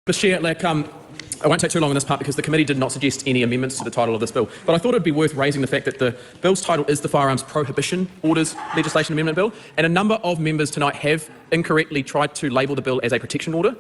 Mr. Chair, I won't take too long on this part because the committee did not suggest any amendments to the title of this bill, but I thought it would be worth raising the fact that the bill's title is the Firearms Prohibition Orders Legislation Amendment Bill, and a number of members tonight have incorrectly tried to label the bill as a protection order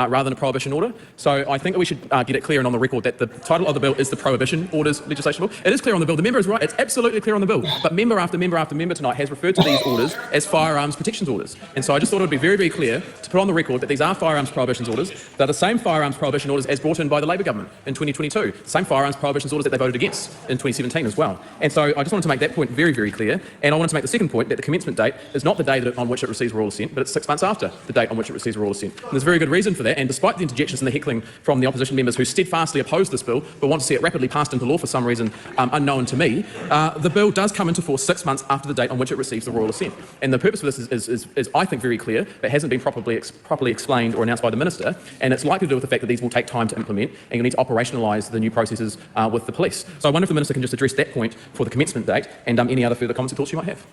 rather than a prohibition order. So I think that we should get it clear and on the record that the title of the bill is the Prohibition Orders Legislation Bill. It is clear on the bill. The member is right. It's absolutely clear on the bill. But member after member after member tonight has referred to these orders as firearms protections orders. And so I just thought it would be very, very clear to put on the record that these are firearms prohibitions orders. They're the same firearms prohibition orders as brought in by the Labor government in 2022. The same firearms prohibitions orders that they voted against in 2017 as well. And so I just wanted to make that point very, very clear. And I wanted to make the second point that the commencement date is not the day on which it receives royal assent, but it's 6 months after the date on which it receives royal assent. And there's a very good reason for that. And despite the interjections and the heckling from the opposition members who steadfastly oppose this bill but want to see it rapidly passed into law for some reason unknown to me, the bill does come into force 6 months after the date on which it receives the royal assent. And the purpose of this is I think, very clear, but hasn't been properly explained or announced by the Minister, and it's likely to do with the fact that these will take time to implement and you'll need to operationalise the new processes with the police. So I wonder if the Minister can just address that point for the commencement date and any other further comments or thoughts you might have.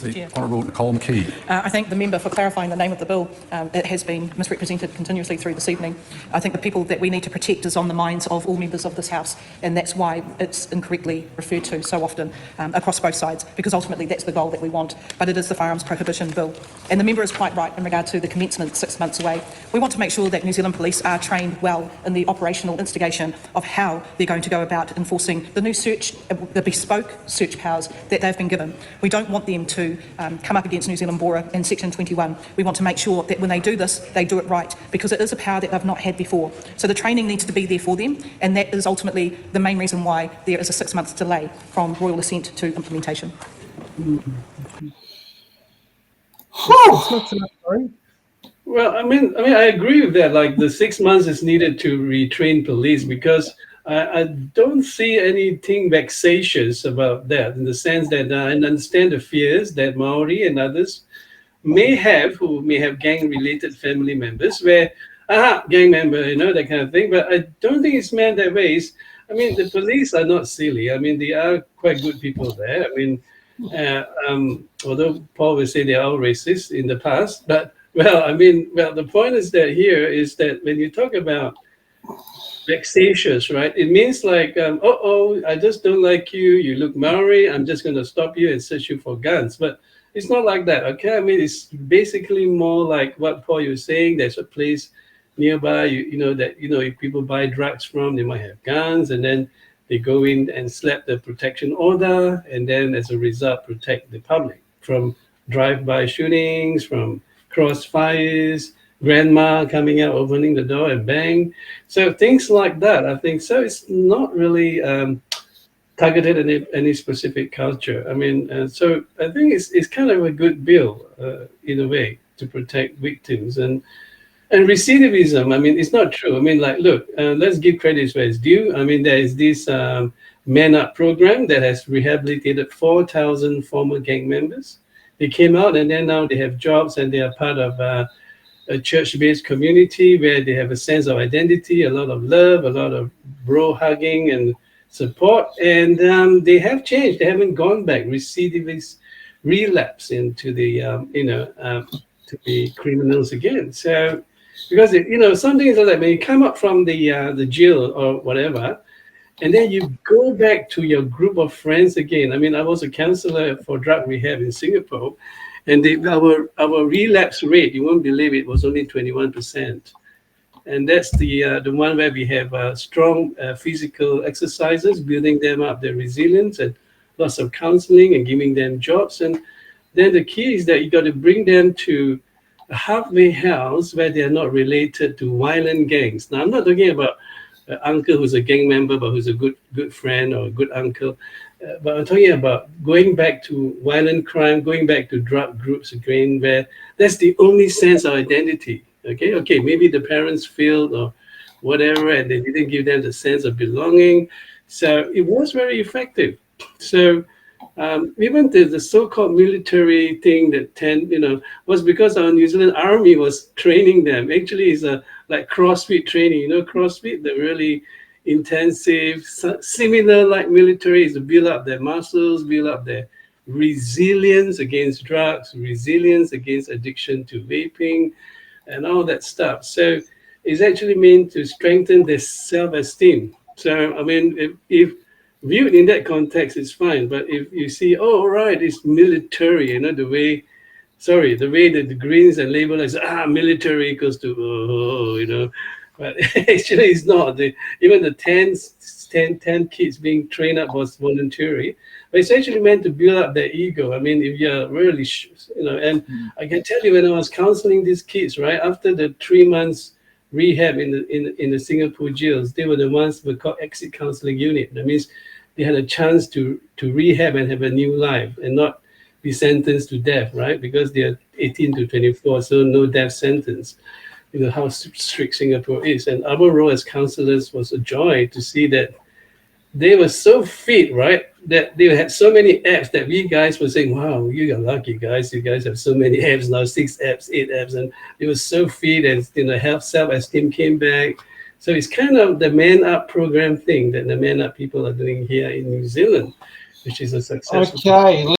The Honourable Nicole McKee. I thank the member for clarifying the name of the bill. It has been misrepresented continuously through this evening. I think the people that we need to protect is on the minds of all members of this House, and that's why it's incorrectly referred to so often across both sides, because ultimately that's the goal that we want. But it is the Firearms Prohibition Bill. And the member is quite right in regard to the commencement 6 months away. We want to make sure that New Zealand Police are trained well in the operational instigation of how they're going to go about enforcing the new the bespoke search powers that they've been given. We don't want them to come up against New Zealand BORA in Section 21. We want to make sure that when they do this, they do it right, because it is a power that they've not had before. So the training needs to be there for them, and that is ultimately the main reason why there is a 6 month delay from royal assent to implementation. Well, I mean, I agree with that. Like, the 6 months is needed to retrain police, because I don't see anything vexatious about that, in the sense that I understand the fears that Maori and others may have, who may have gang-related family members, where, gang member, that kind of thing. But I don't think it's meant that way. I mean, the police are not silly. I mean, they are quite good people there. I mean, although Paul will say they are all racist in the past, but, the point is that when you talk about vexatious, right? It means like, I just don't like you. You look Maori. I'm just going to stop you and search you for guns. But it's not like that, okay? I mean, it's basically more like what Paul was saying. There's a place nearby, if people buy drugs from, they might have guns, and then they go in and slap the protection order, and then as a result, protect the public from drive-by shootings, from crossfires, grandma coming out, opening the door and bang. So things like that, I think. So it's not really targeted at any specific culture. I mean, so I think it's kind of a good bill in a way to protect victims. And recidivism, I mean, it's not true. I mean, like, look, let's give credit where it's due. I mean, there is this Man Up program that has rehabilitated 4,000 former gang members. They came out, and then now they have jobs, and they are part of a church-based community where they have a sense of identity, a lot of love, a lot of bro hugging and support, and they have changed. They haven't gone back. Recidivists relapse into the to be criminals again. So because some things are like, when you come up from the jail or whatever, and then you go back to your group of friends again. I mean, I was a counselor for drug rehab in Singapore. And our relapse rate, you won't believe it, was only 21%. And that's the one where we have strong physical exercises, building them up, their resilience, and lots of counseling and giving them jobs. And then the key is that you got to bring them to a halfway house where they are not related to violent gangs. Now, I'm not talking about an uncle who's a gang member, but who's a good friend or a good uncle. But I'm talking about going back to violent crime, going back to drug groups again, where that's the only sense of identity. Okay, maybe the parents failed or whatever, and they didn't give them the sense of belonging. So it was very effective. So even the so-called military thing that was because our New Zealand Army was training them. Actually, it's like CrossFit training. CrossFit, the really intensive, similar like military, is to build up their muscles, build up their resilience against drugs, resilience against addiction to vaping, and all that stuff. So is actually meant to strengthen their self-esteem. So, I mean, if viewed in that context, it's fine. But if you see, oh, all right, it's military, the way, the way that the Greens and Labour is, military equals to, but actually it's not. Even the 10 kids being trained up was voluntary. But it's actually meant to build up their ego. I mean, if you're really, and I can tell you when I was counseling these kids, right, after the 3 months rehab in the Singapore jails, they were the ones who were called exit counseling unit. That means they had a chance to rehab and have a new life and not be sentenced to death, right? Because they're 18 to 24, so no death sentence. How strict Singapore is. And our role as counselors was a joy to see that they were so fit, right? That they had so many apps that we guys were saying, wow, you are lucky, guys. You guys have so many apps now, 6 apps, 8 apps. And they were so fit and health, self-esteem came back. So it's kind of the Man Up program thing that the Man Up people are doing here in New Zealand, which is a successful. Okay.